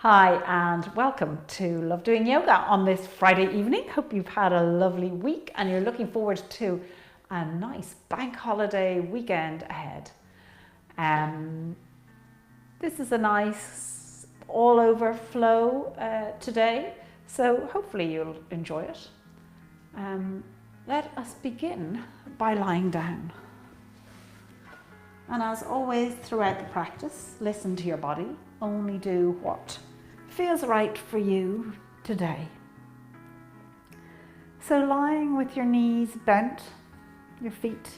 Hi and welcome to Love Doing Yoga on this Friday evening. Hope you've had a lovely week and you're looking forward to a nice bank holiday weekend ahead. This is a nice all over flow today, so hopefully you'll enjoy it. Let us begin by lying down. And as always throughout the practice, listen to your body. Only do what feels right for you today. So lying with your knees bent, your feet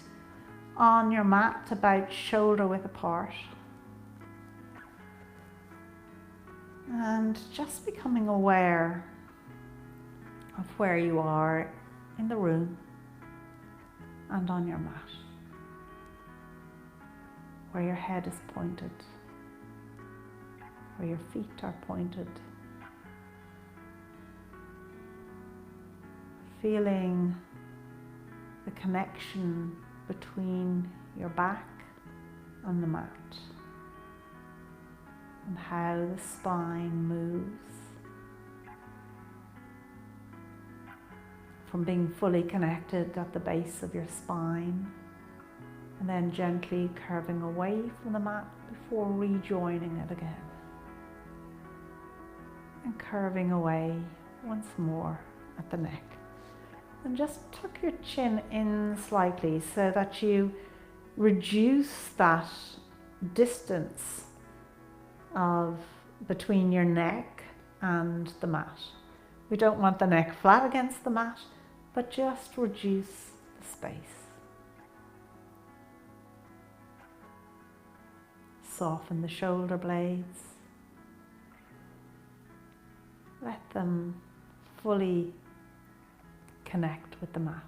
on your mat about shoulder width apart. And just becoming aware of where you are in the room and on your mat. Where your head is pointed, where your feet are pointed. Feeling the connection between your back and the mat and how the spine moves from being fully connected at the base of your spine and then gently curving away from the mat before rejoining it again. And curving away once more at the neck. And just tuck your chin in slightly so that you reduce that distance between your neck and the mat. We don't want the neck flat against the mat, but just reduce the space. Soften the shoulder blades. Let them fully connect with the mat.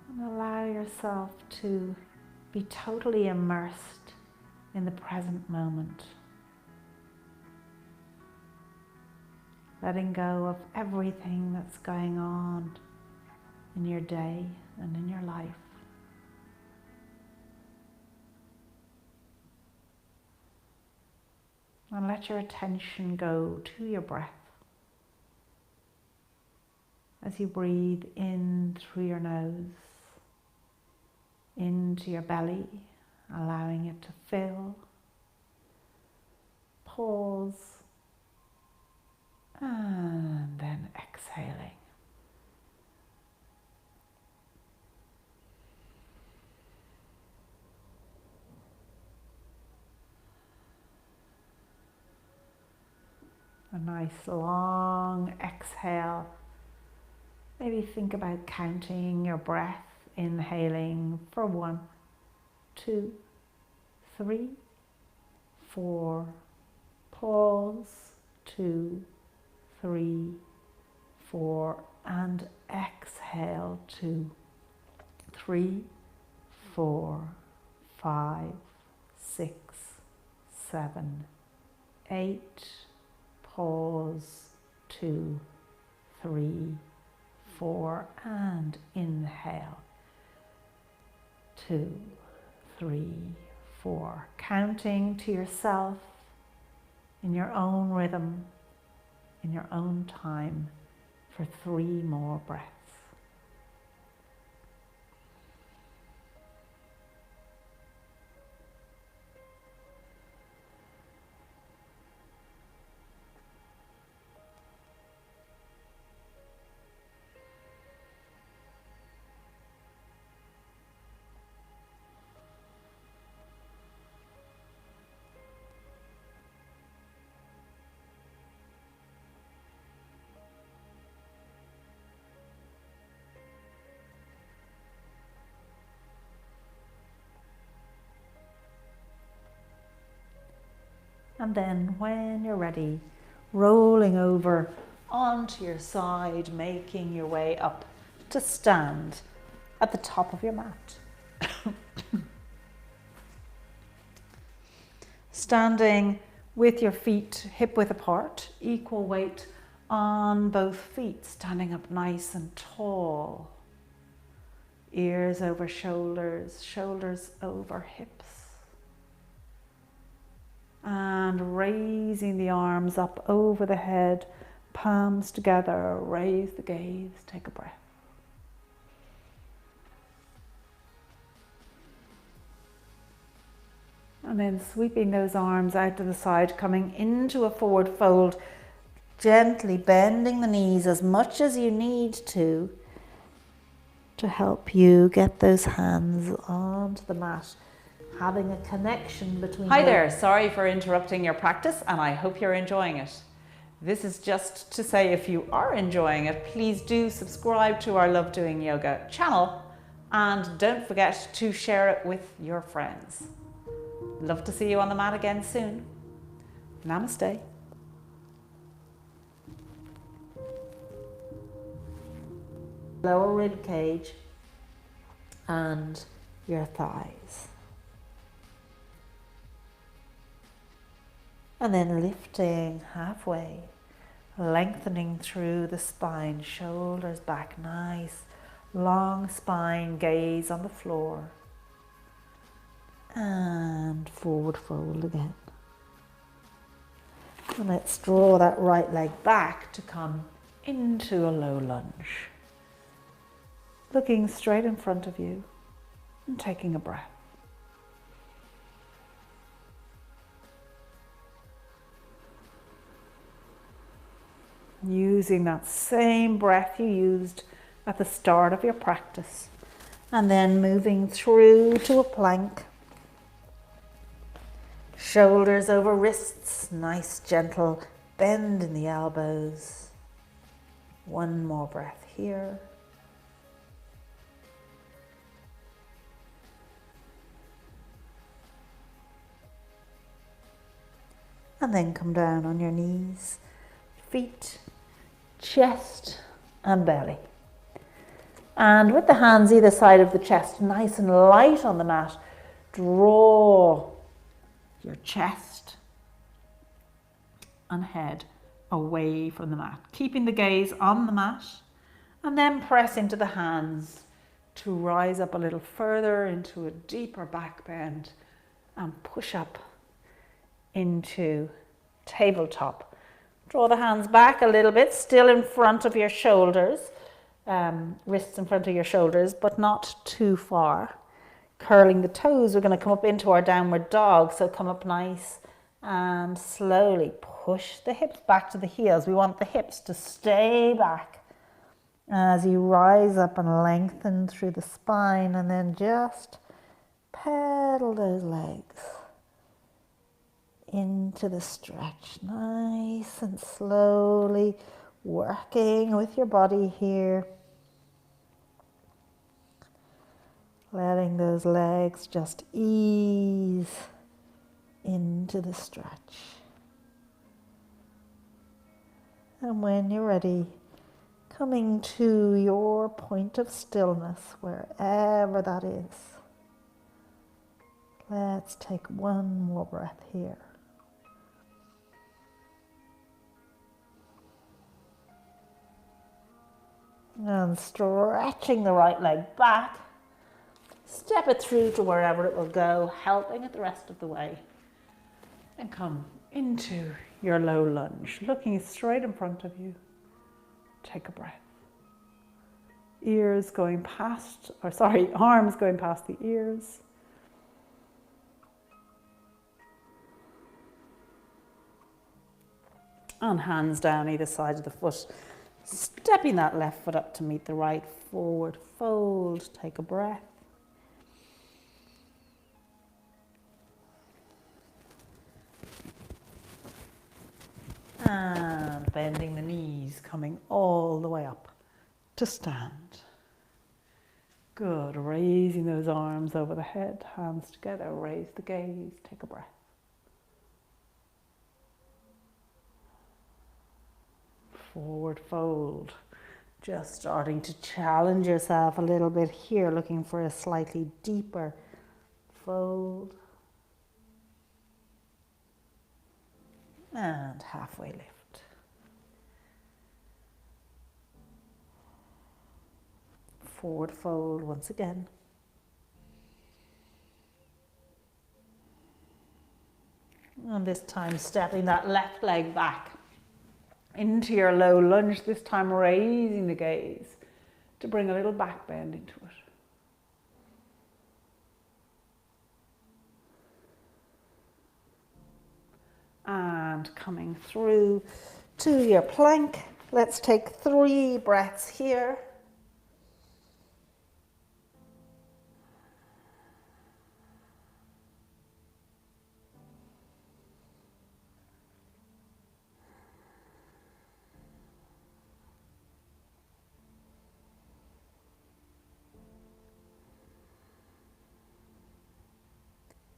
And allow yourself to be totally immersed in the present moment. Letting go of everything that's going on in your day and in your life. And let your attention go to your breath as you breathe in through your nose, into your belly, allowing it to fill. Pause. And then exhaling. A nice long exhale. Maybe think about counting your breath, inhaling for 1, 2, 3, 4. Pause, 2, 3, 4, and exhale 2, 3, 4, 5, 6, 7, 8. Pause, 2, 3, 4, and inhale 2, 3, 4. Counting to yourself in your own rhythm, in your own time, for 3 more breaths. And then when you're ready, rolling over onto your side, making your way up to stand at the top of your mat. Standing with your feet hip width apart, equal weight on both feet, standing up nice and tall. Ears over shoulders, shoulders over hips. And raising the arms up over the head, palms together, raise the gaze, take a breath. And then sweeping those arms out to the side, coming into a forward fold, gently bending the knees as much as you need to help you get those hands onto the mat, having a connection between. Hi there, sorry for interrupting your practice and I hope you're enjoying it. This is just to say if you are enjoying it, please do subscribe to our Love Doing Yoga channel and don't forget to share it with your friends. Love to see you on the mat again soon. Namaste. Lower rib cage and your thighs. And then lifting halfway, lengthening through the spine, shoulders back, nice, long spine, gaze on the floor. And forward fold again. And let's draw that right leg back to come into a low lunge. Looking straight in front of you and taking a breath. Using that same breath you used at the start of your practice. And then moving through to a plank. Shoulders over wrists, nice gentle bend in the elbows. One more breath here. And then come down on your knees, feet, chest and belly. And with the hands either side of the chest, nice and light on the mat, draw your chest and head away from the mat, keeping the gaze on the mat, and then press into the hands to rise up a little further into a deeper back bend and push up into tabletop. Draw the hands back a little bit, still in front of your shoulders, wrists in front of your shoulders, but not too far. Curling the toes, we're going to come up into our downward dog, so come up nice and slowly push the hips back to the heels. We want the hips to stay back as you rise up and lengthen through the spine, and then just pedal those legs into the stretch, nice and slowly, working with your body here. Letting those legs just ease into the stretch. And when you're ready, coming to your point of stillness, wherever that is. Let's take one more breath here. And stretching the right leg back. Step it through to wherever it will go, helping it the rest of the way. And come into your low lunge, looking straight in front of you. Take a breath. Arms going past the ears. And hands down either side of the foot. Stepping that left foot up to meet the right, forward fold. Take a breath. And bending the knees, coming all the way up to stand. Good, raising those arms over the head, hands together, raise the gaze, take a breath. Forward fold. Just starting to challenge yourself a little bit here, looking for a slightly deeper fold. And halfway lift. forward fold once again. And this time stepping that left leg back into your low lunge, this time raising the gaze to bring a little back bend into it. And coming through to your plank. Let's take 3 breaths here.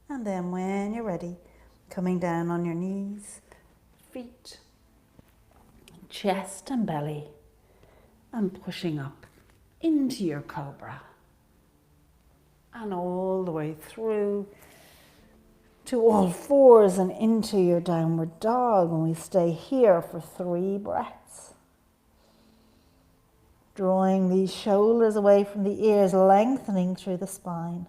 And then when you're ready, coming down on your knees, feet, chest and belly, and pushing up into your cobra. And all the way through to all fours and into your downward dog. And we stay here for 3 breaths. Drawing these shoulders away from the ears, lengthening through the spine.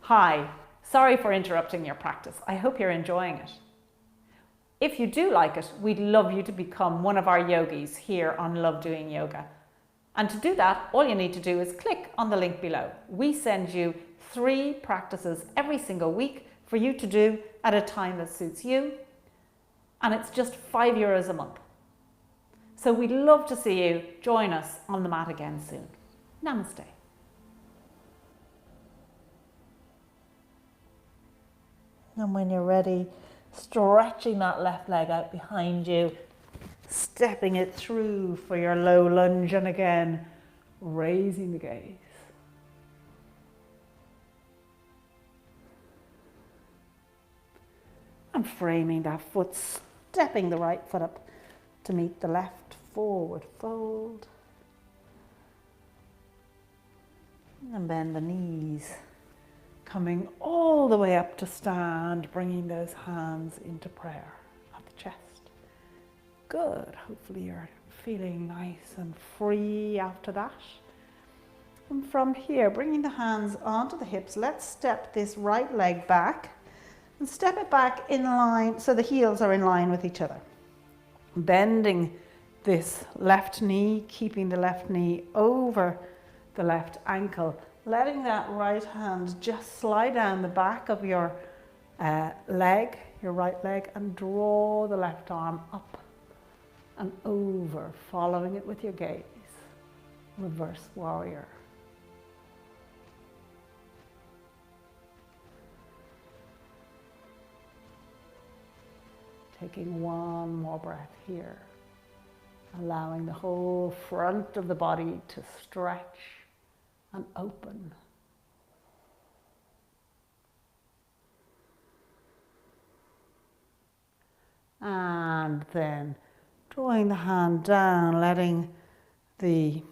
Hi, sorry for interrupting your practice. I hope you're enjoying it. If you do like it, we'd love you to become one of our yogis here on Love Doing Yoga. And to do that, all you need to do is click on the link below. We send you 3 practices every single week for you to do at a time that suits you. And it's just €5 a month. So we'd love to see you join us on the mat again soon. Namaste. And when you're ready, stretching that left leg out behind you, stepping it through for your low lunge, and again, raising the gaze. And framing that foot, stepping the right foot up to meet the left, forward fold. And bend the knees. Coming all the way up to stand, bringing those hands into prayer at the chest. Good. Hopefully you're feeling nice and free after that. And from here, bringing the hands onto the hips, let's step this right leg back and step it back in line so the heels are in line with each other. Bending this left knee, keeping the left knee over the left ankle. Letting that right hand just slide down the back of your leg, your right leg, and draw the left arm up and over, following it with your gaze. Reverse warrior. Taking one more breath here, allowing the whole front of the body to stretch and open. And then drawing the hand down, letting the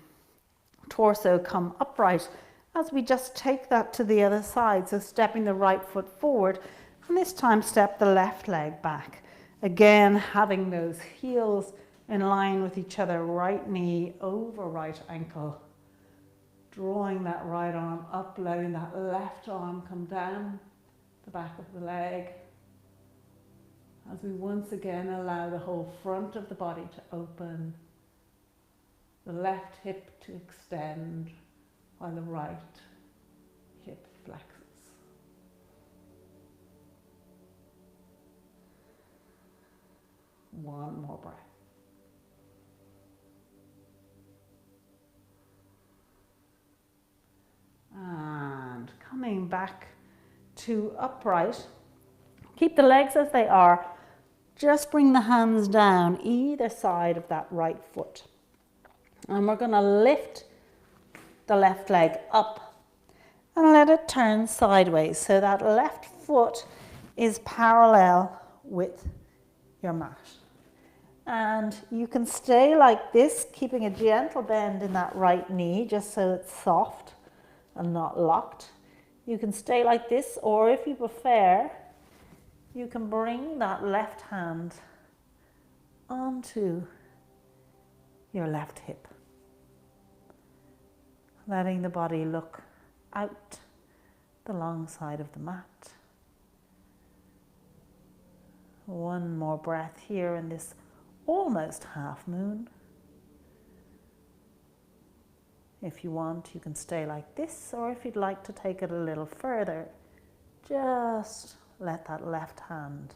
torso come upright as we just take that to the other side. So stepping the right foot forward, and this time step the left leg back. Again, having those heels in line with each other, right knee over right ankle. Drawing that right arm up, letting that left arm come down the back of the leg. As we once again allow the whole front of the body to open, the left hip to extend while the right hip flexes. One more breath. And coming back to upright, keep the legs as they are, just bring the hands down either side of that right foot. And we're going to lift the left leg up and let it turn sideways so that left foot is parallel with your mat. And you can stay like this, keeping a gentle bend in that right knee just so it's soft and not locked. You can stay like this, or if you prefer, you can bring that left hand onto your left hip, letting the body look out the long side of the mat. One more breath here in this almost half moon. If you want, you can stay like this, or if you'd like to take it a little further, just let that left hand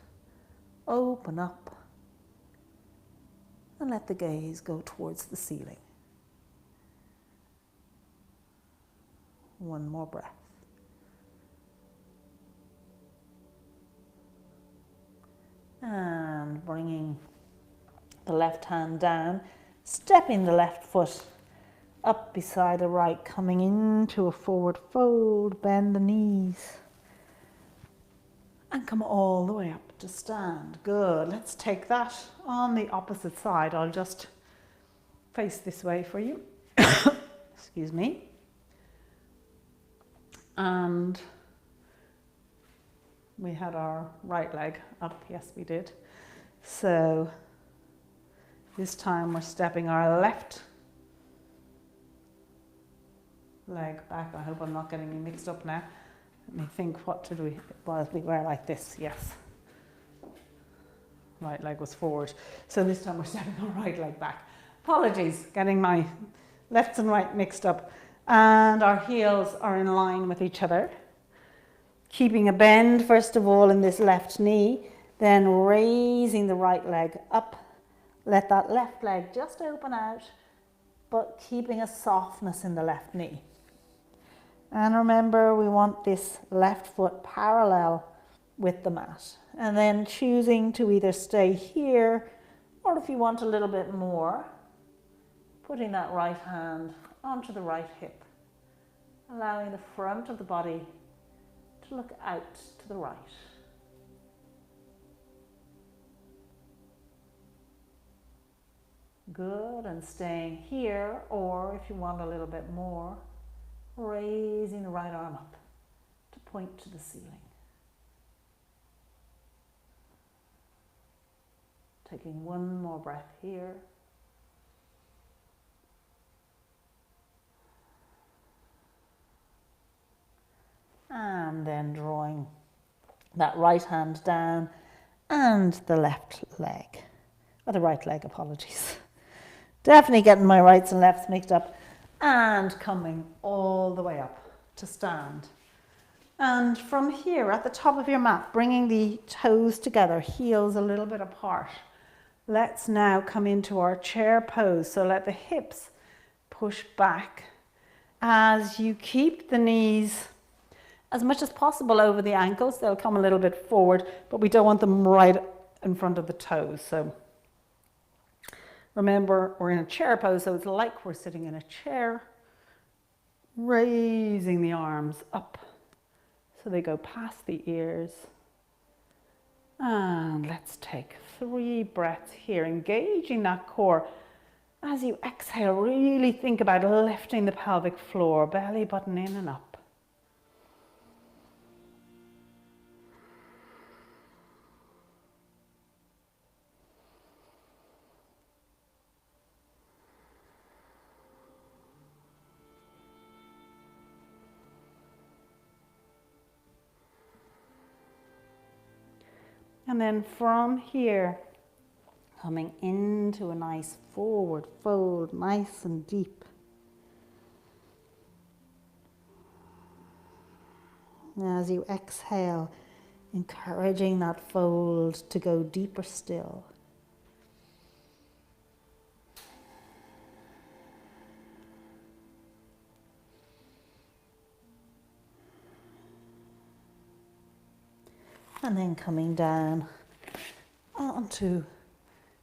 open up and let the gaze go towards the ceiling. One more breath. And bringing the left hand down, stepping the left foot up beside the right, coming into a forward fold, bend the knees, and come all the way up to stand. Good. Let's take that on the opposite side. I'll just face this way for you. Excuse me. And we had our right leg up. Yes, we did. So this time we're stepping our left leg back. I hope I'm not getting you mixed up now. Let me think, what did we were like this, yes. Right leg was forward. So this time we're stepping our right leg back. Apologies, getting my lefts and right mixed up. And our heels are in line with each other. Keeping a bend, first of all, in this left knee, then raising the right leg up. Let that left leg just open out, but keeping a softness in the left knee. And remember, we want this left foot parallel with the mat. And then choosing to either stay here, or if you want a little bit more, putting that right hand onto the right hip, allowing the front of the body to look out to the right. Good, and staying here, or if you want a little bit more, raising the right arm up to point to the ceiling. Taking one more breath here. And then drawing that right hand down and the left leg, or the right leg, apologies. Definitely getting my rights and lefts mixed up. And coming all the way up to stand. And from here at the top of your mat, bringing the toes together, heels a little bit apart. Let's now come into our chair pose. So let the hips push back as you keep the knees as much as possible over the ankles. They'll come a little bit forward, but we don't want them right in front of the toes. So remember, we're in a chair pose, so it's like we're sitting in a chair, raising the arms up so they go past the ears. And let's take 3 breaths here, engaging that core. As you exhale, really think about lifting the pelvic floor, belly button in and up. And then from here, coming into a nice forward fold, nice and deep. As you exhale, encouraging that fold to go deeper still. And then coming down onto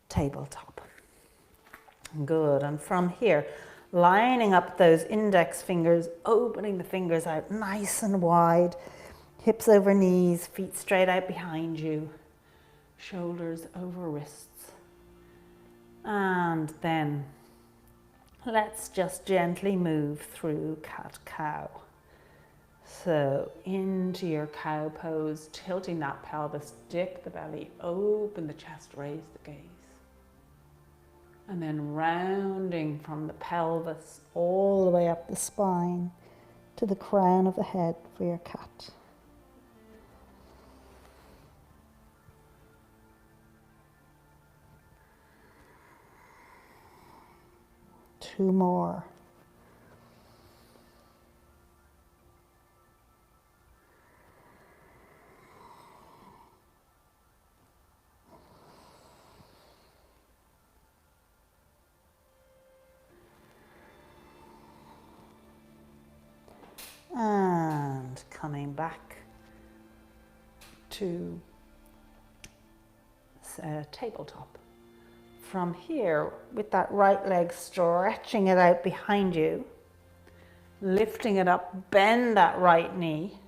tabletop. Good, and from here, lining up those index fingers, opening the fingers out nice and wide, hips over knees, feet straight out behind you, shoulders over wrists. And then let's just gently move through cat-cow. So into your cow pose, tilting that pelvis, dip the belly, open the chest, raise the gaze. And then rounding from the pelvis all the way up the spine to the crown of the head for your cat. Two more. And coming back to tabletop. From here, with that right leg, stretching it out behind you, lifting it up, bend that right knee,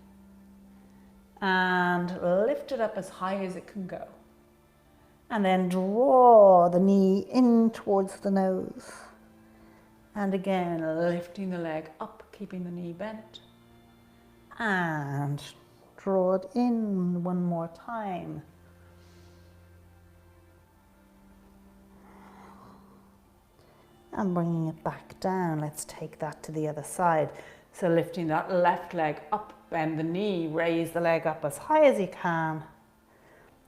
and lift it up as high as it can go. And then draw the knee in towards the nose. And again, lifting the leg up, keeping the knee bent. And draw it in one more time. And bringing it back down. Let's take that to the other side. So lifting that left leg up, bend the knee, raise the leg up as high as you can.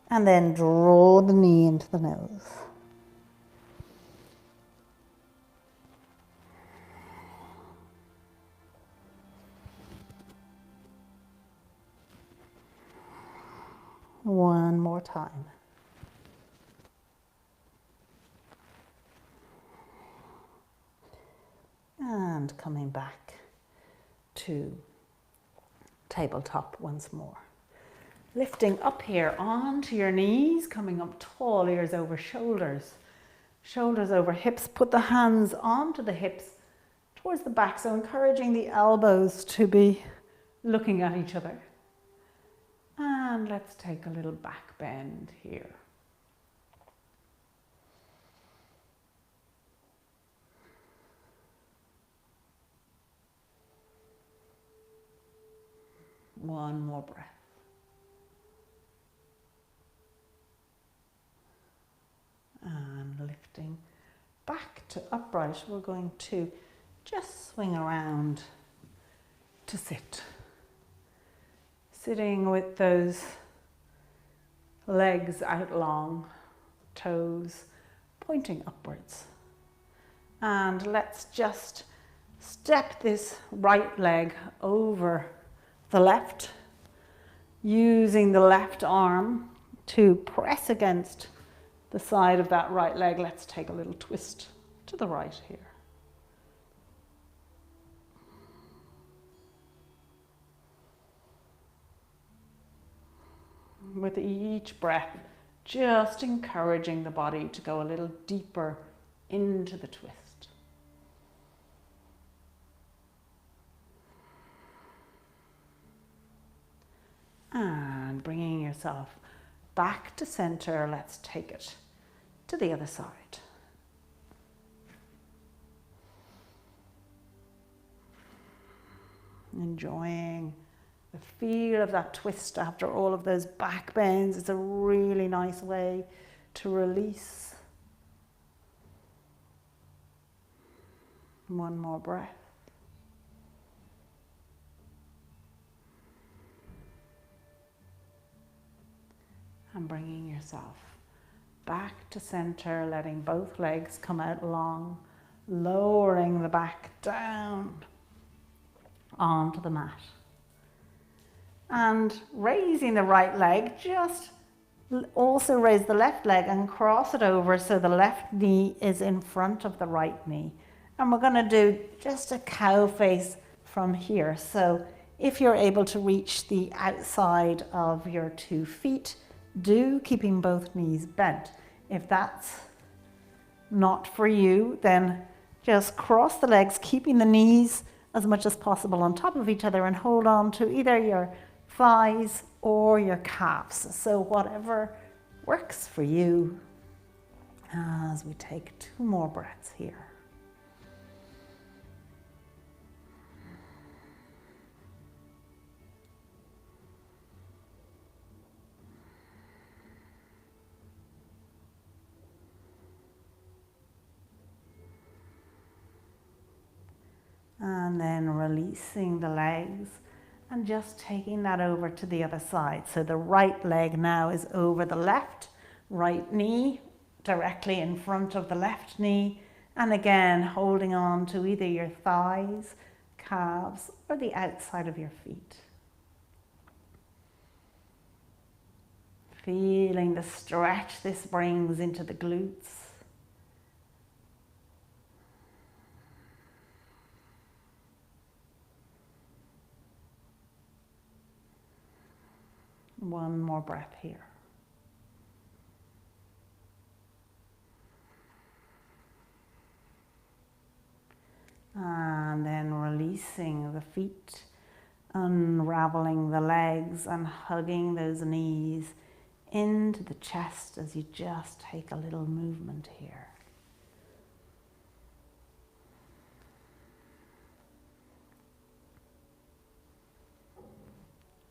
And then draw the knee into the nose. One more time. And coming back to tabletop once more. Lifting up here onto your knees, coming up tall, ears over shoulders. Shoulders over hips. Put the hands onto the hips towards the back, so encouraging the elbows to be looking at each other. And let's take a little back bend here. One more breath. And lifting back to upright, we're going to just swing around to sit. Sitting with those legs out long, toes pointing upwards. And let's just step this right leg over the left, using the left arm to press against the side of that right leg. Let's take a little twist to the right here. With each breath, just encouraging the body to go a little deeper into the twist. And bringing yourself back to center, let's take it to the other side. Enjoying the feel of that twist after all of those back bends. It's a really nice way to release. One more breath. And bringing yourself back to center, letting both legs come out long, lowering the back down onto the mat. And raising the right leg, just also raise the left leg and cross it over so the left knee is in front of the right knee. And we're going to do just a cow face from here. So if you're able to reach the outside of your 2 feet, do, keeping both knees bent. If that's not for you, then just cross the legs, keeping the knees as much as possible on top of each other, and hold on to either your thighs or your calves. So whatever works for you, as we take 2 more breaths here. And then releasing the legs and just taking that over to the other side. So the right leg now is over the left, right knee directly in front of the left knee. And again, holding on to either your thighs, calves, or the outside of your feet. Feeling the stretch this brings into the glutes. One more breath here. And then releasing the feet, unraveling the legs and hugging those knees into the chest as you just take a little movement here.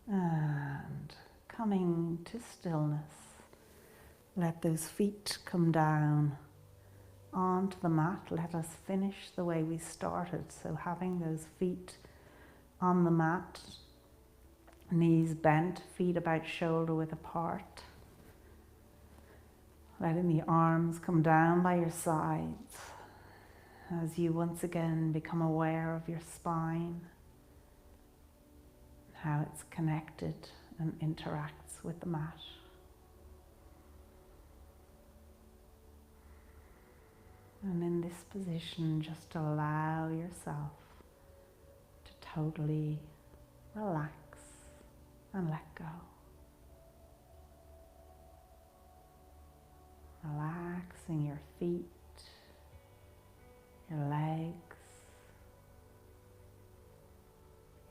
And coming to stillness, let those feet come down onto the mat. Let us finish the way we started. So having those feet on the mat, knees bent, feet about shoulder width apart. Letting the arms come down by your sides as you once again become aware of your spine, how it's connected and interacts with the mat. And in this position, just allow yourself to totally relax and let go. Relaxing your feet, your legs,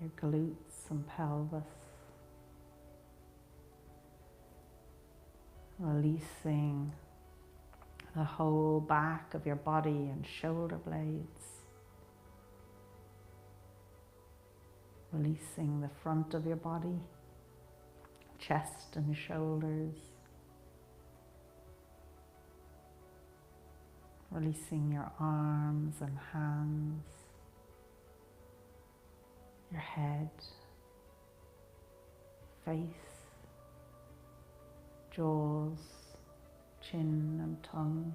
your glutes and pelvis. Releasing the whole back of your body and shoulder blades. Releasing the front of your body, chest and shoulders. Releasing your arms and hands, your head, face, jaws, chin and tongue.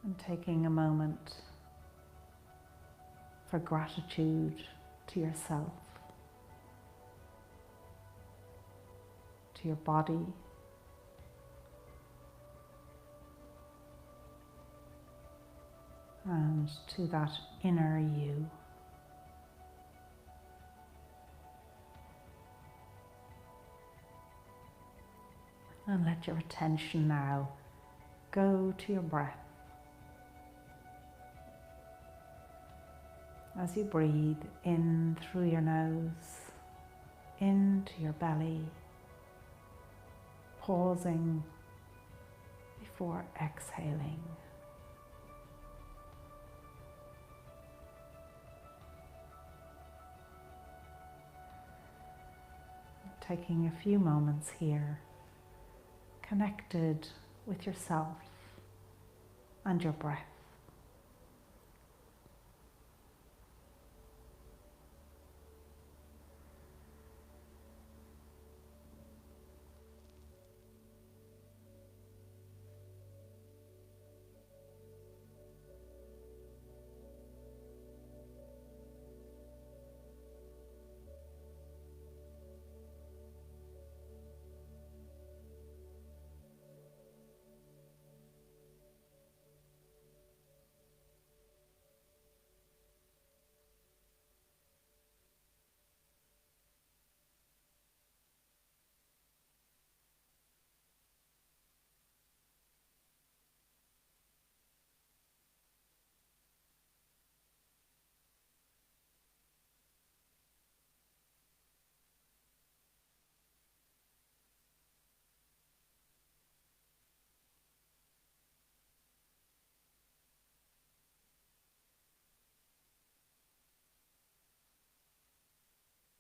And taking a moment for gratitude to yourself, to your body, and to that inner you. And let your attention now go to your breath. As you breathe in through your nose, into your belly, pausing before exhaling. Taking a few moments here, connected with yourself and your breath.